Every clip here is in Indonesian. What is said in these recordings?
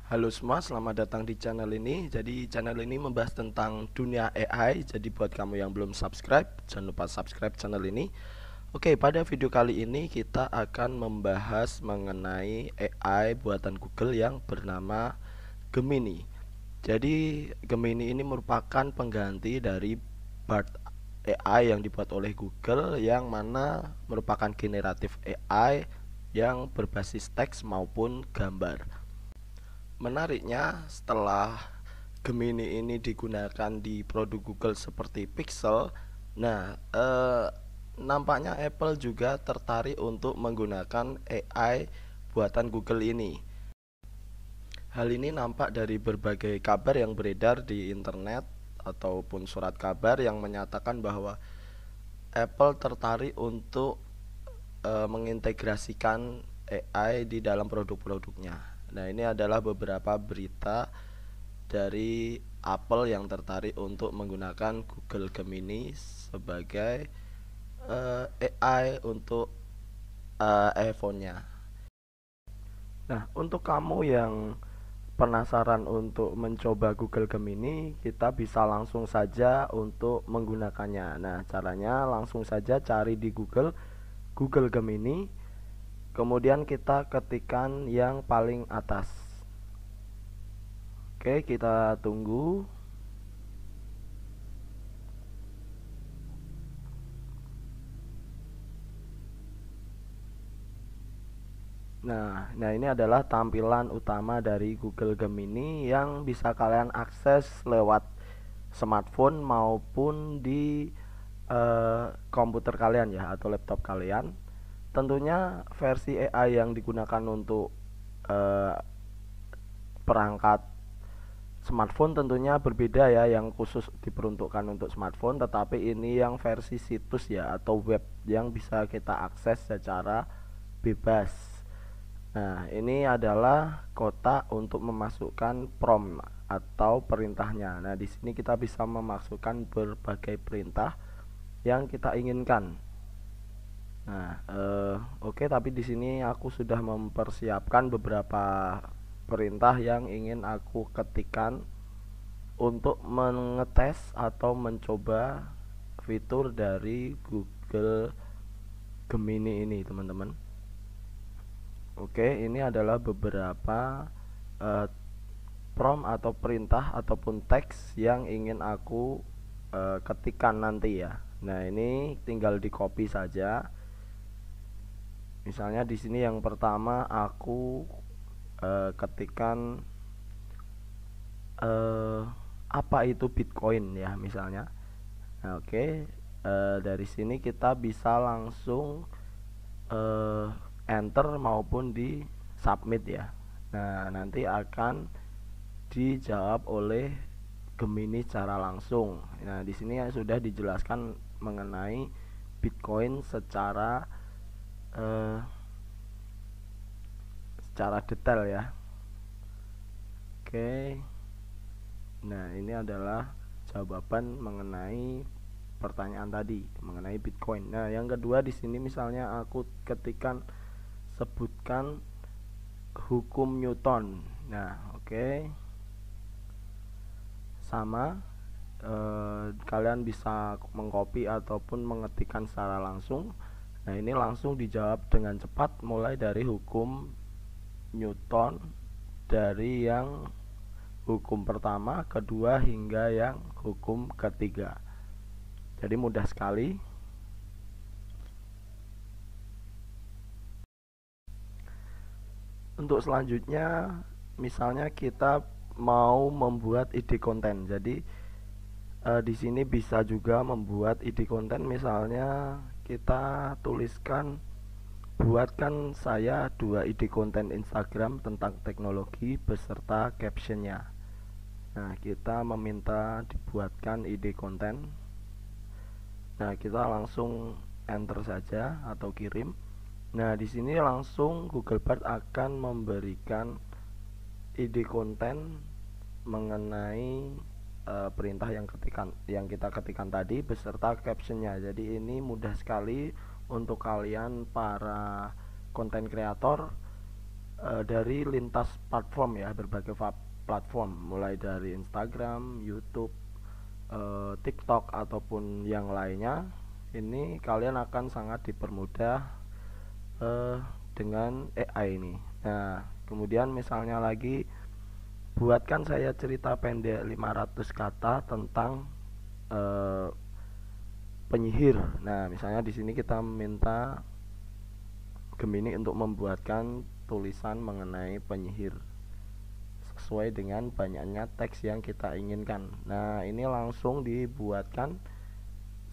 Halo semua, selamat datang di channel ini. Jadi channel ini membahas tentang dunia AI. Jadi buat kamu yang belum subscribe, jangan lupa subscribe channel ini. Oke, pada video kali ini kita akan membahas mengenai AI buatan Google yang bernama Gemini. Jadi Gemini ini merupakan pengganti dari Bard AI yang dibuat oleh Google, yang mana merupakan generatif AI yang berbasis teks maupun gambar. Menariknya, setelah Gemini ini digunakan di produk Google seperti Pixel, nah nampaknya Apple juga tertarik untuk menggunakan AI buatan Google ini. Hal ini nampak dari berbagai kabar yang beredar di internet ataupun surat kabar yang menyatakan bahwa Apple tertarik untuk mengintegrasikan AI di dalam produk-produknya. Nah, ini adalah beberapa berita dari Apple yang tertarik untuk menggunakan Google Gemini sebagai AI untuk iPhone-nya. Nah, untuk kamu yang penasaran untuk mencoba Google Gemini, kita bisa langsung saja untuk menggunakannya. Nah, caranya langsung saja cari di Google Gemini, kemudian kita ketikkan yang paling atas. Oke, kita tunggu. Nah, ini adalah tampilan utama dari Google Gemini yang bisa kalian akses lewat smartphone maupun di komputer kalian ya, atau laptop kalian. Tentunya versi AI yang digunakan untuk eh, perangkat smartphone tentunya berbeda ya, yang khusus diperuntukkan untuk smartphone, tetapi ini yang versi situs ya, atau web yang bisa kita akses secara bebas. Nah, ini adalah kotak untuk memasukkan prompt atau perintahnya. Nah, di sini kita bisa memasukkan berbagai perintah yang kita inginkan. Nah, oke, tapi di sini aku sudah mempersiapkan beberapa perintah yang ingin aku ketikkan untuk mengetes atau mencoba fitur dari Google Gemini ini, teman-teman. Oke, ini adalah beberapa prompt atau perintah ataupun teks yang ingin aku ketikkan nanti ya. Nah, ini tinggal di copy saja. Misalnya di sini yang pertama aku ketikkan apa itu Bitcoin ya misalnya. Nah, oke, dari sini kita bisa langsung enter maupun di submit ya. Nah, nanti akan dijawab oleh Gemini secara langsung. Nah, di sini sudah dijelaskan mengenai Bitcoin eh, secara detail ya. Oke. Nah, ini adalah jawaban mengenai pertanyaan tadi mengenai Bitcoin. Nah, yang kedua di sini misalnya aku ketikkan sebutkan hukum Newton. Nah, oke. Sama, kalian bisa mengcopy ataupun mengetikkan secara langsung. Nah, ini langsung dijawab dengan cepat mulai dari hukum Newton, dari yang hukum pertama, kedua, hingga yang hukum ketiga. Jadi mudah sekali. Untuk selanjutnya, misalnya kita mau membuat ide konten. Jadi di sini bisa juga membuat ide konten. Misalnya kita tuliskan, buatkan saya 2 ide konten Instagram tentang teknologi beserta captionnya. Nah, kita meminta dibuatkan ide konten. Nah, kita langsung enter saja atau kirim. Nah, di sini langsung Google Bard akan memberikan ide konten mengenai perintah yang kita ketikkan tadi beserta captionnya. Jadi ini mudah sekali untuk kalian para konten kreator dari lintas platform ya, berbagai platform, mulai dari Instagram, YouTube, TikTok ataupun yang lainnya. Ini kalian akan sangat dipermudah dengan AI ini. Nah, kemudian misalnya lagi, buatkan saya cerita pendek 500 kata tentang eh, penyihir. Nah, misalnya di sini kita minta Gemini untuk membuatkan tulisan mengenai penyihir sesuai dengan banyaknya teks yang kita inginkan. Nah, ini langsung dibuatkan,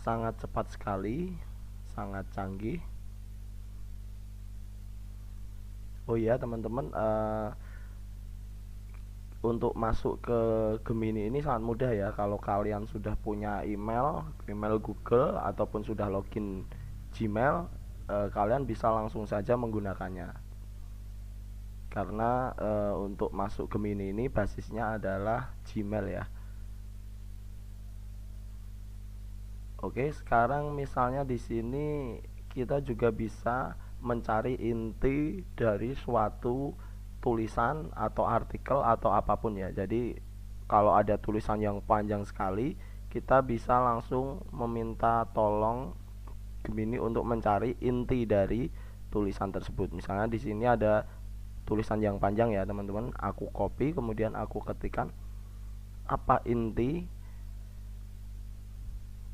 sangat cepat sekali, sangat canggih. Oh iya teman-teman, untuk masuk ke Gemini ini sangat mudah ya. Kalau kalian sudah punya email Google ataupun sudah login Gmail, kalian bisa langsung saja menggunakannya. Karena untuk masuk Gemini ini basisnya adalah Gmail ya. Oke, sekarang misalnya di sini kita juga bisa mencari inti dari suatu tulisan atau artikel atau apapun ya. Jadi kalau ada tulisan yang panjang sekali, kita bisa langsung meminta tolong Gemini untuk mencari inti dari tulisan tersebut. Misalnya di sini ada tulisan yang panjang ya, teman-teman. Aku copy, kemudian aku ketikkan apa inti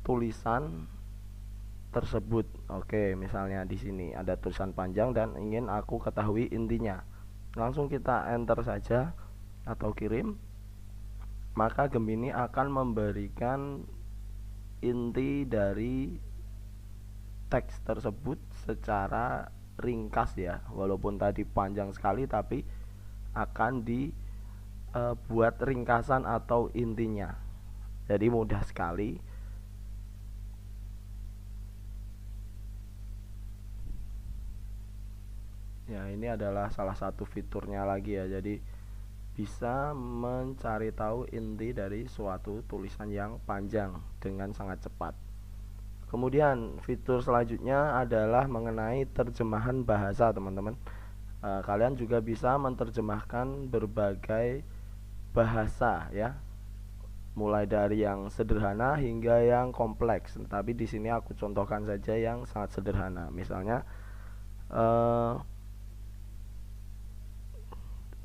tulisan tersebut. Oke, misalnya di sini ada tulisan panjang dan ingin aku ketahui intinya. Langsung kita enter saja atau kirim. Maka Gemini akan memberikan inti dari teks tersebut secara ringkas ya. Walaupun tadi panjang sekali, tapi akan dibuat ringkasan atau intinya. Jadi mudah sekali. Ya, ini adalah salah satu fiturnya lagi ya. Jadi bisa mencari tahu inti dari suatu tulisan yang panjang dengan sangat cepat. Kemudian fitur selanjutnya adalah mengenai terjemahan bahasa, teman-teman. Kalian juga bisa menerjemahkan berbagai bahasa ya, mulai dari yang sederhana hingga yang kompleks. Tapi di sini aku contohkan saja yang sangat sederhana. Misalnya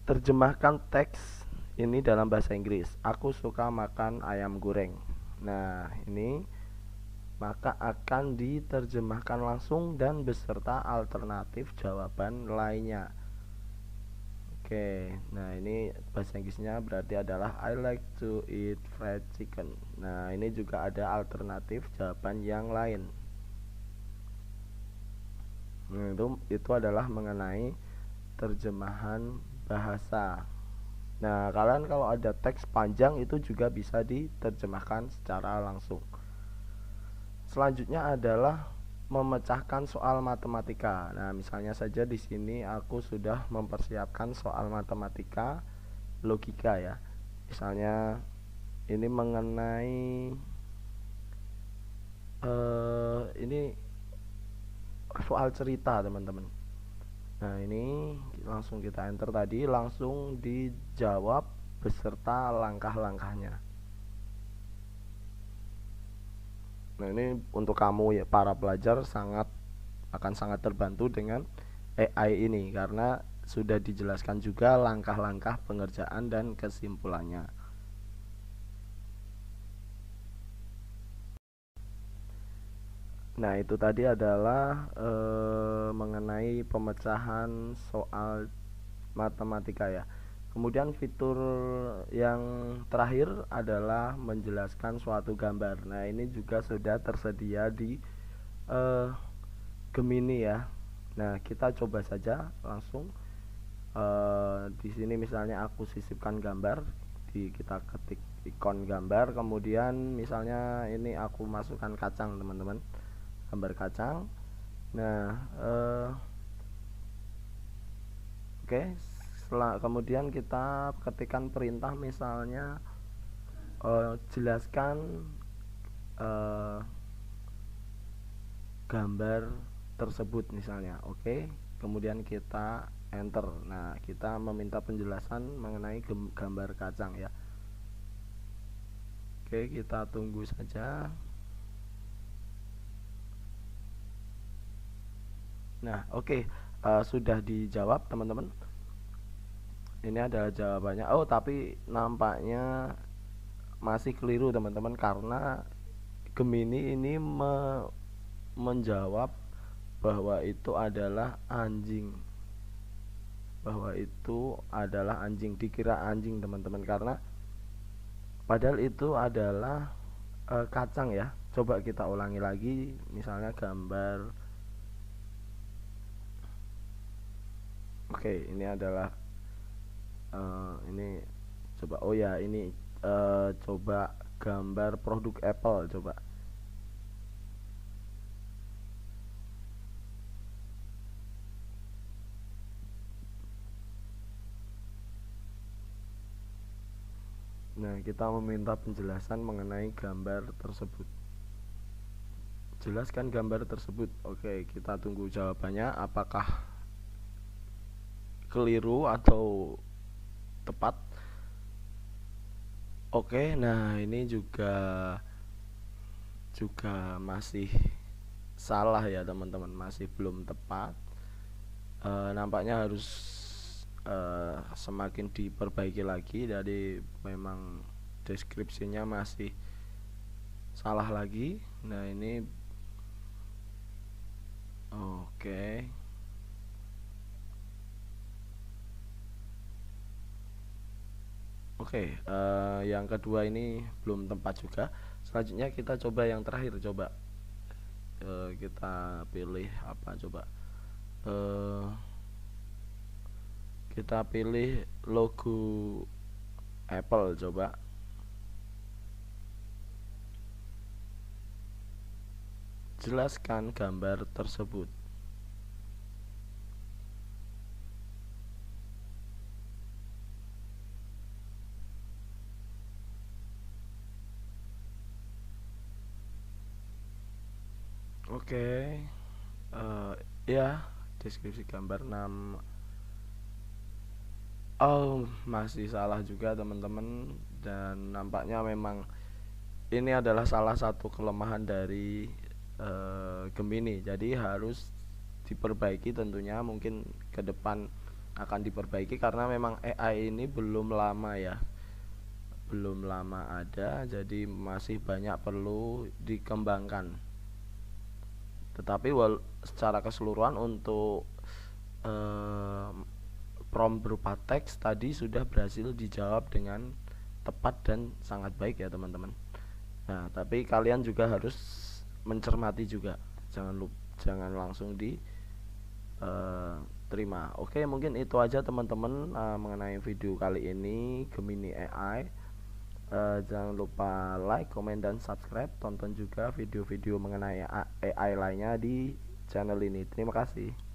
terjemahkan teks ini dalam bahasa Inggris. Aku suka makan ayam goreng. Nah, ini maka akan diterjemahkan langsung dan beserta alternatif jawaban lainnya. Oke, nah ini bahasa Inggrisnya berarti adalah I like to eat fried chicken. Nah, ini juga ada alternatif jawaban yang lain. Nah, itu adalah mengenai terjemahan bahasa. Nah, kalian kalau ada teks panjang itu juga bisa diterjemahkan secara langsung. Selanjutnya adalah memecahkan soal matematika. Nah, misalnya saja di sini aku sudah mempersiapkan soal matematika logika ya. Misalnya ini mengenai ini soal cerita, teman-teman. Nah, ini langsung kita enter tadi, langsung dijawab beserta langkah-langkahnya. Nah, ini untuk kamu ya para pelajar akan sangat terbantu dengan AI ini karena sudah dijelaskan juga langkah-langkah pengerjaan dan kesimpulannya. Nah, itu tadi adalah mengenai pemecahan soal matematika ya. Kemudian fitur yang terakhir adalah menjelaskan suatu gambar. Nah, ini juga sudah tersedia di Gemini ya. Nah, kita coba saja langsung. Di sini misalnya aku sisipkan gambar, kita ketik ikon gambar, kemudian misalnya ini aku masukkan kacang, teman-teman. Gambar kacang. Nah, oke. Kemudian kita ketikkan perintah, misalnya jelaskan gambar tersebut misalnya. Oke. Kemudian kita enter. Nah, kita meminta penjelasan mengenai gambar kacang ya. Oke, kita tunggu saja. Nah, oke, sudah dijawab teman-teman. Ini adalah jawabannya. Oh, tapi nampaknya masih keliru teman-teman, karena Gemini ini menjawab bahwa itu adalah anjing. Bahwa itu adalah anjing, dikira anjing teman-teman, karena padahal itu adalah kacang ya. Coba kita ulangi lagi, misalnya gambar. Oke, ini adalah ini coba, oh ya ini coba gambar produk Apple coba. Nah, kita meminta penjelasan mengenai gambar tersebut. Jelaskan gambar tersebut. Oke, kita tunggu jawabannya, apakah keliru atau tepat. Oke, nah ini juga masih salah ya teman-teman, masih belum tepat. Nampaknya harus semakin diperbaiki lagi, jadi memang deskripsinya masih salah lagi. Nah, ini oke. Oke, yang kedua ini belum tepat juga. Selanjutnya kita coba yang terakhir, coba kita pilih apa coba. Kita pilih logo Apple coba. Jelaskan gambar tersebut. Oke, ya deskripsi gambar 6. Oh, masih salah juga teman-teman, dan nampaknya memang ini adalah salah satu kelemahan dari Gemini. Jadi harus diperbaiki tentunya, mungkin ke depan akan diperbaiki karena memang AI ini belum lama ya. Belum lama ada, jadi masih banyak perlu dikembangkan. Tetapi secara keseluruhan untuk prompt berupa teks tadi sudah berhasil dijawab dengan tepat dan sangat baik ya teman-teman. Nah, tapi kalian juga harus mencermati juga, jangan langsung terima. Oke, mungkin itu aja teman-teman mengenai video kali ini Gemini AI. Jangan lupa like, komen, dan subscribe. Tonton juga video-video mengenai AI lainnya di channel ini. Terima kasih.